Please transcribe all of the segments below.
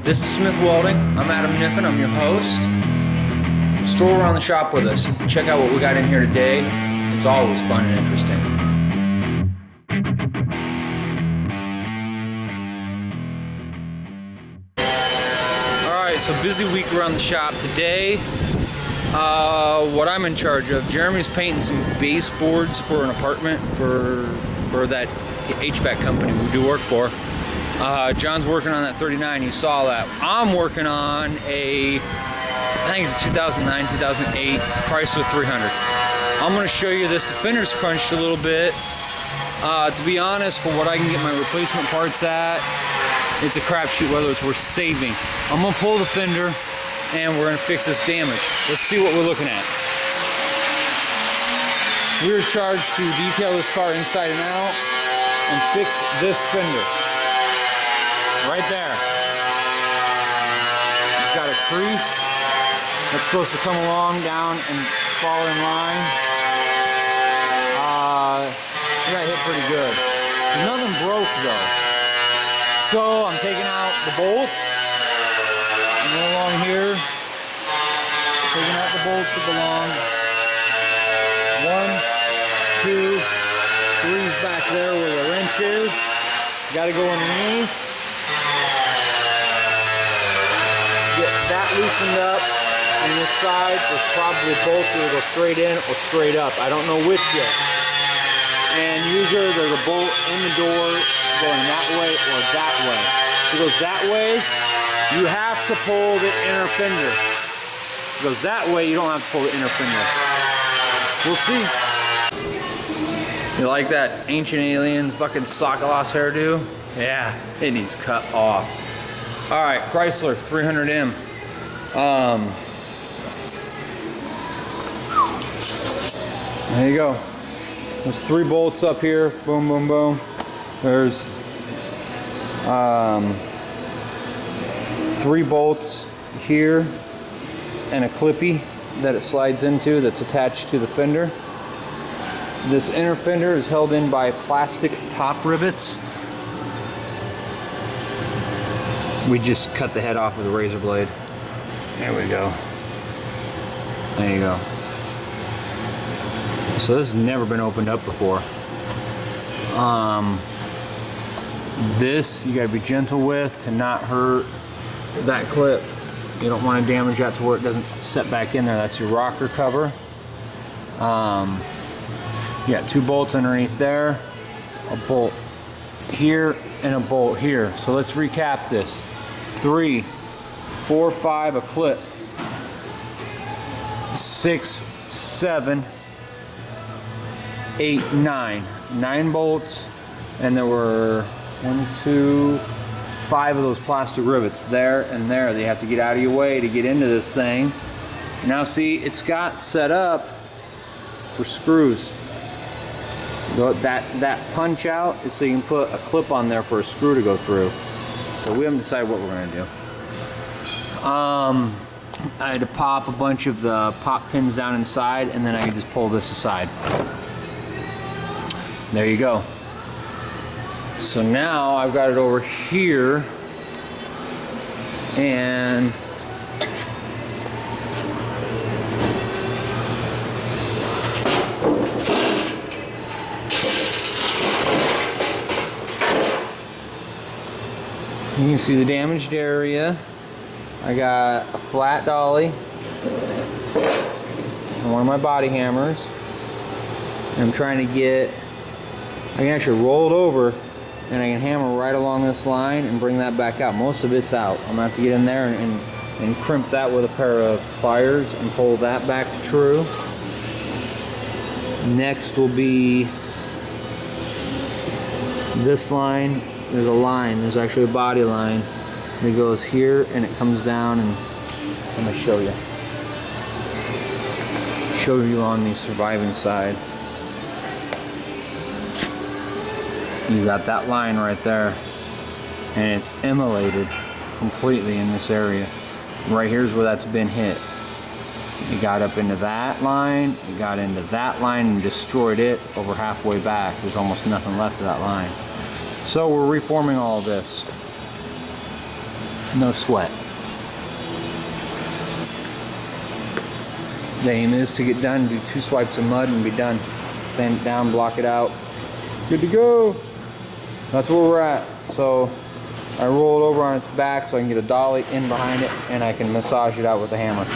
This is Smith Welding. I'm Adam Niffen. I'm your host. Stroll around the shop with us. Check out what we got in here today. It's always fun and interesting. Alright, so busy week around the shop today. What I'm in charge of, Jeremy's painting some baseboards for an apartment for that HVAC company we do work for. John's working on that 39, you saw that. I'm working on I think it's a 2009, 2008 Chrysler 300. I'm going to show you this. The fender's crunched a little bit. To be honest, for what I can get my replacement parts at, it's a crapshoot whether it's worth saving. I'm going to pull the fender and we're going to fix this damage. Let's see what we're looking at. We're charged to detail this car inside and out and fix this fender. Right there. It's got a crease that's supposed to come along down and fall in line. It got hit pretty good. Nothing broke though. So I'm taking out the bolts. And go along here. Taking out the bolts that belong. 1, 2, 3's back there where the wrench is. Got to go underneath. Get that loosened up on this side. There's probably bolts that will go straight in or straight up. I don't know which yet. And usually there's a bolt in the door going that way or that way. If it goes that way, you have to pull the inner fender. If it goes that way, you don't have to pull the inner fender. We'll see. You like that Ancient Aliens fucking socket loss hairdo? Yeah, it needs cut off. All right, Chrysler 300M. There you go. There's 3 bolts up here. Boom, boom, boom. There's 3 bolts here and a clippy that it slides into that's attached to the fender. This inner fender is held in by plastic top rivets. We just cut the head off with a razor blade. There we go. There you go. So this has never been opened up before. This you gotta be gentle with to not hurt that clip. You don't want to damage that to where it doesn't set back in there. That's your rocker cover. You got 2 bolts underneath there, a bolt here and a bolt here. So let's recap this. 3, 4, 5, a clip. 6, 7, 8, 9. 9 bolts, and there were 1, 2, 5 of those plastic rivets there and there. They have to get out of your way to get into this thing. Now see, it's got set up for screws. That punch out is so you can put a clip on there for a screw to go through. So we haven't decided what we're going to do. I had to pop a bunch of the pop pins down inside, and then I can just pull this aside. There you go. So now I've got it over here, and you can see the damaged area. I got a flat dolly and one of my body hammers. And I'm trying to I can actually roll it over and I can hammer right along this line and bring that back out. Most of it's out. I'm gonna have to get in there and crimp that with a pair of pliers and pull that back to true. Next will be this line. There's a line, there's actually a body line that goes here and it comes down, and I'm gonna show you. Show you on the surviving side. You got that line right there, and it's immolated completely in this area. Right here's where that's been hit. It got up into that line, it got into that line and destroyed it over halfway back. There's almost nothing left of that line. So we're reforming all of this. no sweat. The aim is to get done, do 2 swipes of mud and be done. Sand it down, block it out. Good to go. That's where we're at. So I roll it over on its back so I can get a dolly in behind it and I can massage it out with a hammer.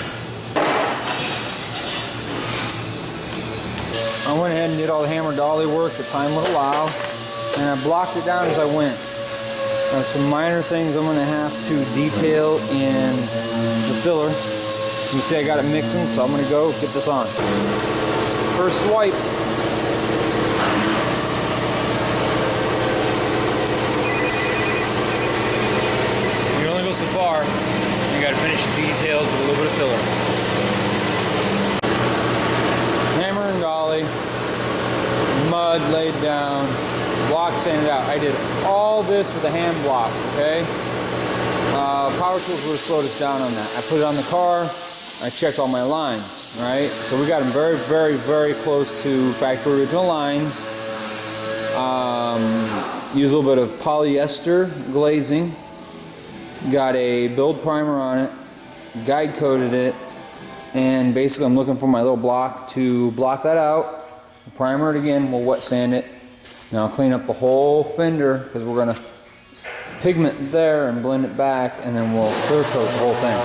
I went ahead and did all the hammer dolly work the time would allow, and I blocked it down as I went. Some minor things I'm going to have to detail in the filler. You see I got it mixing, so I'm going to go get this on. First swipe. You only go so far. You got to finish the details with a little bit of filler. Hammer and dolly, mud laid down, block sanded out. I did all this with a hand block, okay? Power tools would have slowed us down on that. I put it on the car, I checked all my lines, right? So we got them very, very, very close to factory original lines. Use a little bit of polyester glazing. Got a build primer on it, guide coated it, and basically I'm looking for my little block to block that out. Primer it again, we'll wet sand it. Now I'll clean up the whole fender because we're going to pigment there and blend it back, and then we'll clear coat the whole thing.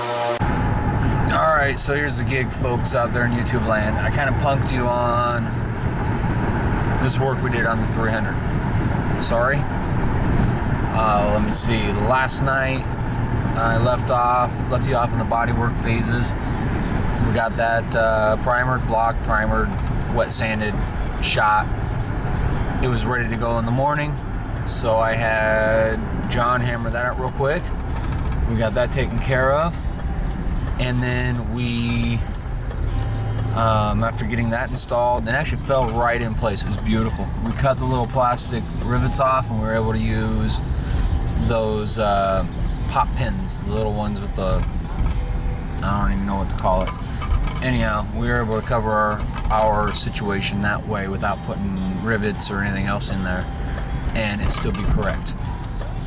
Alright, so here's the gig, folks out there in YouTube land. I kind of punked you on this work we did on the 300. Sorry. Let me see. Last night I left you off in the bodywork phases. We got that primered, blocked, primered, wet sanded, shot. It was ready to go in the morning, so I had John hammer that out real quick. We got that taken care of, and then we, after getting that installed, it actually fell right in place. It was beautiful. We cut the little plastic rivets off, and we were able to use those pop pins, the little ones with the, I don't even know what to call it. Anyhow, we were able to cover our situation that way without putting rivets or anything else in there, and it still be correct.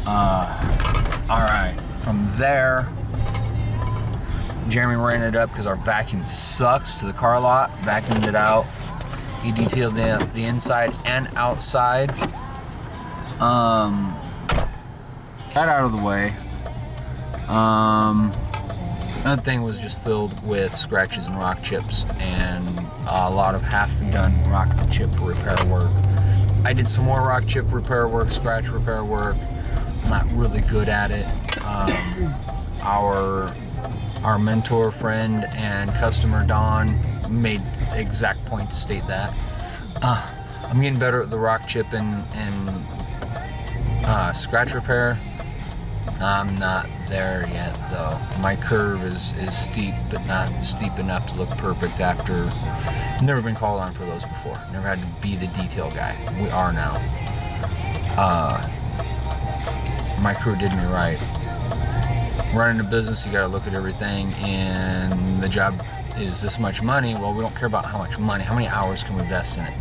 Alright, from there, Jeremy ran it up because our vacuum sucks to the car lot, vacuumed it out. He detailed the inside and outside. Got out of the way. That thing was just filled with scratches and rock chips and a lot of half-done rock chip repair work. I did some more rock chip repair work, scratch repair work. I'm not really good at it. Our mentor, friend, and customer Don made the exact point to state that. I'm getting better at the rock chip and scratch repair. I'm not there yet though. My curve is steep, but not steep enough to look perfect after. Never been called on for those before. Never had to be the detail guy. We are now. My crew did me right. Running a business, you gotta look at everything, and the job is this much money. Well, we don't care about how much money, how many hours can we invest in it.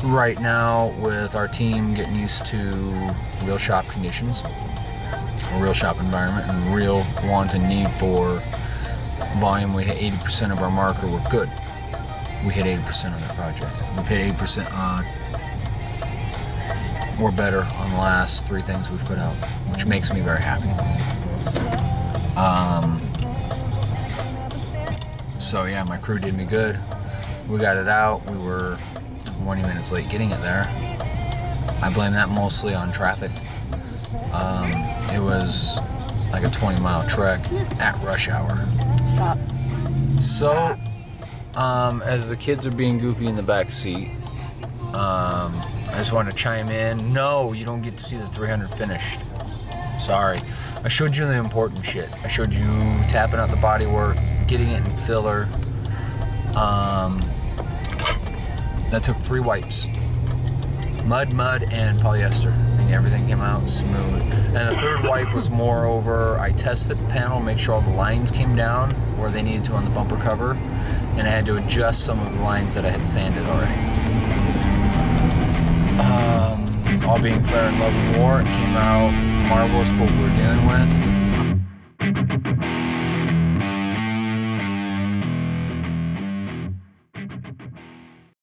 Right now, with our team getting used to real shop conditions, a real shop environment, and real want and need for volume, we hit 80% of our marker. We're good. We hit 80% on that project. We've hit 80% on, or better on the last 3 things we've put out, which makes me very happy. So yeah, my crew did me good. We got it out. We were 20 minutes late getting it there. I blame that mostly on traffic. It was like a 20-mile trek at rush hour. Stop. So, as the kids are being goofy in the back seat, I just want to chime in. No, you don't get to see the 300 finished. Sorry. I showed you the important shit. I showed you tapping out the body work, getting it in filler. That took 3 wipes. Mud, and polyester. And everything came out smooth. And the 3rd wipe was more over, I test fit the panel, make sure all the lines came down where they needed to on the bumper cover. And I had to adjust some of the lines that I had sanded already. All being fair in love and war, it came out marvelous what we're dealing with.